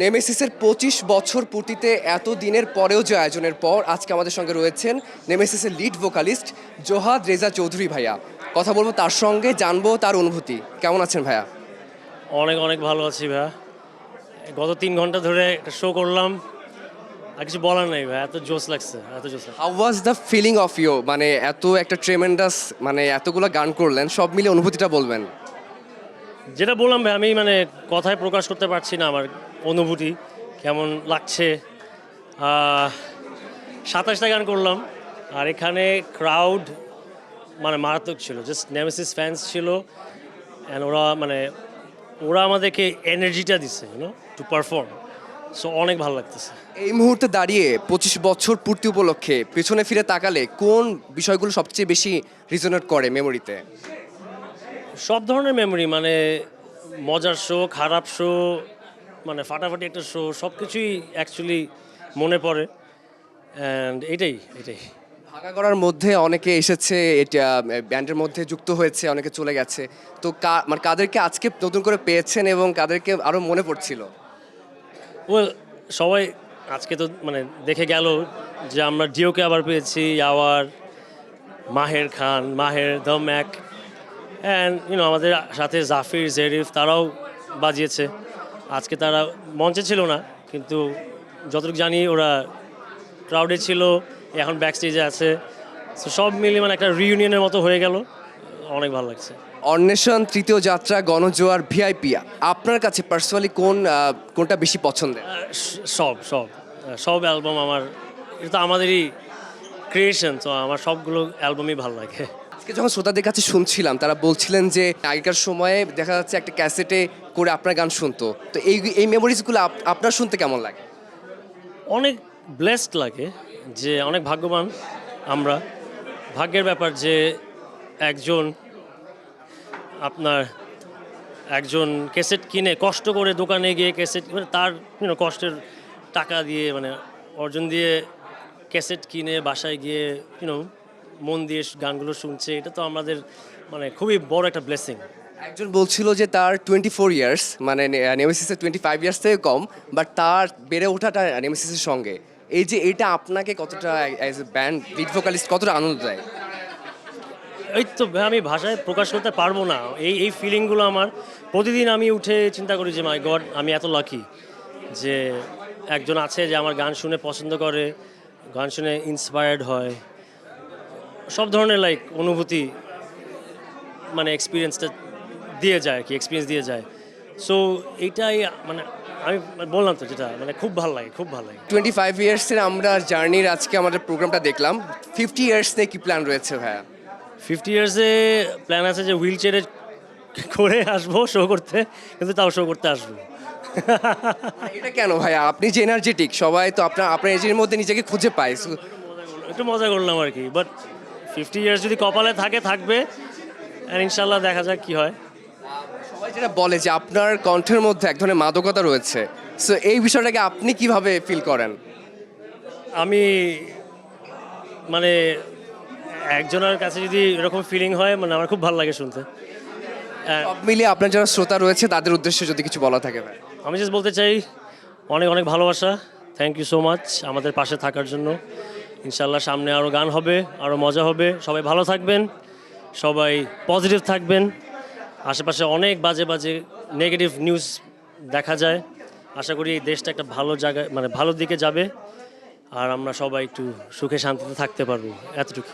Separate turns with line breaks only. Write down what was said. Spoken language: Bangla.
নেমেসিসের ২৫ বছর পূর্তিতে এত দিনের পরেও যে আয়োজনের পর আজকে আমাদের সঙ্গে রয়েছেন নেমেসিসের লিড ভোকালিস্ট জোহাদ রেজা চৌধুরী ভাইয়া। কথা বলবো তার সঙ্গে, জানবো তার অনুভূতি। কেমন আছেন ভাইয়া?
অনেক অনেক ভালো আছি ভাইয়া। গত ৩ ঘন্টা ধরে একটা শো করলাম, আর কিছু বলার নাই ভাই, এত জোশ লাগছে, এত জোশ লাগছে।
How was the feeling of you, মানে এত একটা ট্রেমেন্ডাস, মানে এতগুলো গান করলেন, সব মিলে অনুভূতিটা বলবেন।
যেটা বললাম ভাই, আমি মানে কথায় প্রকাশ করতে পারছি না আমার অনুভূতি কেমন লাগছে। ২৭টা গান করলাম, আর এখানে ক্রাউড মানে মারাত্মক ছিল, জাস্ট নেমেসিস ফ্যান্স ছিল। অ্যান্ড ওরা আমাদেরকে এনার্জিটা দিচ্ছে টু পারফর্ম। সো অনেক ভালো লাগতেছে।
এই মুহূর্তে দাঁড়িয়ে ২৫ বছর পূর্তি উপলক্ষে পেছনে ফিরে তাকালে কোন বিষয়গুলো সবচেয়ে বেশি রিজোনেট করে মেমোরিতে?
সব ধরনের মেমোরি, মানে মজার শো, খারাপ শো, মানে ফাটাফাটি একটা শো, সব কিছুই অ্যাকচুয়ালি মনে পড়ে। অ্যান্ড এটাই
ভাগা করার মধ্যে অনেকে এসেছে, এটা ব্যান্ডের মধ্যে যুক্ত হয়েছে, অনেকে চলে গেছে। তো মানে কাদেরকে আজকে নতুন করে পেয়েছেন এবং কাদেরকে আরো মনে পড়ছিল?
ওয়েল, সবাই আজকে তো মানে দেখে গেল যে আমরা ডিওকে আবার পেয়েছি, আওয়ার, Maher Khan, Maher the Mac, and আমাদের সাথে জাফির, জেরিফ, তারাও বাজিয়েছে। আজকে তারা মঞ্চে ছিল না, কিন্তু যতটুকু জানি ওরা ক্রাউডে ছিল, এখন ব্যাক স্টেজে আছে। সো সব মিলিয়ে মানে একটা রিইউনিয়নের মতো হয়ে গেল, অনেক ভালো লাগছে।
অন্বেষণ, তৃতীয় যাত্রা, গণজোয়ার, ভিআইপি, আপনার কাছে পার্সোনালি কোনটা বেশি পছন্দের?
সব অ্যালবাম আমার, এটা তো আমাদেরই ক্রিয়েশন, তো আমার সবগুলো অ্যালবামই ভালো লাগে।
আজকে যখন শ্রোতাদের কাছে শুনছিলাম, তারা বলছিলেন যে আগেকার সময়ে দেখা যাচ্ছে একটা ক্যাসেটে করে আপনার গান শুনতো। তো এই মেমোরিজগুলো আপনার শুনতে কেমন লাগে?
অনেক ব্লেসড লাগে, যে অনেক ভাগ্যবান আমরা। ভাগ্যের ব্যাপার যে একজন একজন ক্যাসেট কিনে কষ্ট করে দোকানে গিয়ে ক্যাসেট, মানে তার কষ্টের টাকা দিয়ে, মানে অর্জন দিয়ে ক্যাসেট কিনে বাসায় গিয়ে মন দিয়ে গানগুলো শুনছে। এটা তো আমাদের মানে খুবই বড় একটা ব্লেসিং।
একজন বলছিল যে তার 24 ইয়ার্স, মানে নেমেসিসের 25 ইয়ার্স থেকে কম, বাট তার বেড়ে ওঠাটা নেমেসিসের সঙ্গে। এই যে এটা আপনাকে কতটা as a band lead vocalist কতটা আনন্দ দেয়?
এই তো আমি ভাষায় প্রকাশ করতে পারবো না এই ফিলিংগুলো আমার। প্রতিদিন আমি উঠে চিন্তা করি যে মাই গড, আমি এত লাকি যে একজন আছে যে আমার গান শুনে পছন্দ করে, গান শুনে ইন্সপায়ার্ড হয়। সব ধরনের অনুভূতি, মানে এক্সপিরিয়েন্সটা দিয়ে যায় আর কি, এক্সপিরিয়েন্স দিয়ে যায়। সো এইটাই মানে আমি বললাম তো, যেটা মানে খুব ভালো লাগে, খুব ভালো লাগে।
25 ইয়ার্সের আমরা জার্নির আজকে আমাদের প্রোগ্রামটা দেখলাম। 50 ইয়ার্স নিয়ে কি প্ল্যান রয়েছে ভাইয়া?
50 ইয়ার্সে প্ল্যান আছে যে হুইল চেয়ারে করে আসবো শো করতে, কিন্তু তাও শো করতে আসবো।
এটা কেন ভাইয়া? আপনি যে এনার্জেটিক, সবাই তো আপনার এনার্জির মধ্যে নিজেকে খুঁজে পায়।
একটু মজা করলাম আর কি, বাট 50 ইয়ার্স যদি কপালে থাকবে, আর ইনশাল্লাহ দেখা যাক কি হয়।
সবাই যেটা বলে যে আপনার কণ্ঠের মধ্যে এক ধরনের মাদকতা রয়েছে, সো এই বিষয়টাকে আপনি কিভাবে ফিল করেন?
আমি মানে একজনের কাছে যদি এরকম ফিলিং হয়, মানে আমার খুব ভালো লাগে শুনতে।
সব মিলিয়ে আপনার যারা শ্রোতা রয়েছে তাদের উদ্দেশ্যে যদি কিছু বলা থাকে ভাই।
আমি জাস্ট বলতে চাই, অনেক অনেক ভালোবাসা, থ্যাংক ইউ সো মাচ আমাদের পাশে থাকার জন্য। ইনশাল্লাহ সামনে আরও গান হবে, আরও মজা হবে। সবাই ভালো থাকবেন, সবাই পজিটিভ থাকবেন। আশেপাশে অনেক বাজে বাজে নেগেটিভ নিউজ দেখা যায়। আশা করি এই দেশটা একটা ভালো জায়গায়, মানে ভালো দিকে যাবে, আর আমরা সবাই একটু সুখে শান্তিতে থাকতে পারবো, এতটুকু।